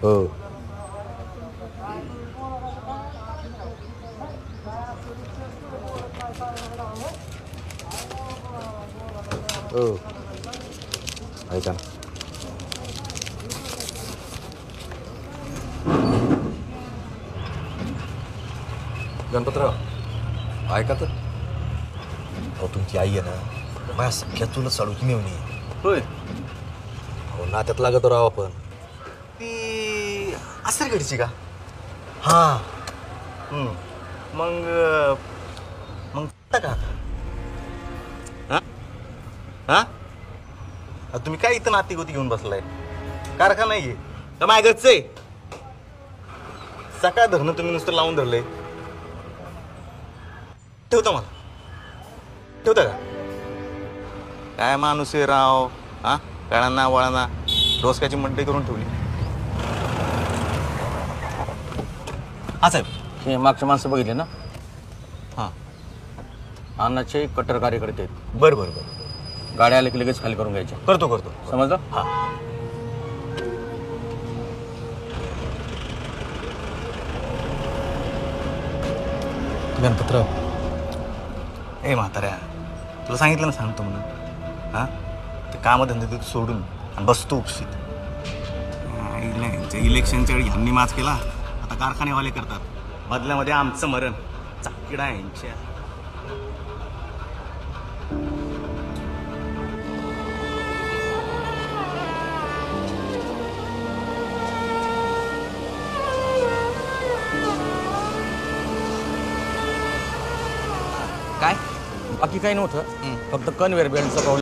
हो हो ऐका ना गणपतराव ऐका तर अहो तुमची आई आहे ना माझ्या सख्या तुला चढूच मिळवणी होय हो नात्यात लागतो राव आपण ती आसरगडची का हां मग मग का हा हा तुम्ही काय इथं नाती गोती घेऊन बसलाय कारखाना आहे का माझ्या घरचं आहे सकाळ धरणं तुम्ही नुसतं लावून धरलंय ठेवता मला ठेवता का काय माणूस आहे राव हा कळाना वळाना डोसक्याची मंडई करून ठेवली हा साहेब हे मागच्या माणसं बघितले ना हां अण्णाचे कट्टर कार्यकर्ते आहेत. बरं बरं बरं गाड्या आल्या की लगेच खाली करून घ्यायच्या. करतो समजलं? हां गणपतराव ए म्हाताऱ्या तुला सांगितलं ना सांगतो म्हणून हां ते कामधंदे तू सोडून आणि बसतो उपशीत इलेक्शनच्या वेळी ह्यांनी माच केला आता कारखानेवाले करतात बदल्यामध्ये आमचं मरण चाकीडा आहे यांच्या काय बाकी काही नव्हतं फक्त कन्व्हेअर बेल्टचा प्रॉब्लेम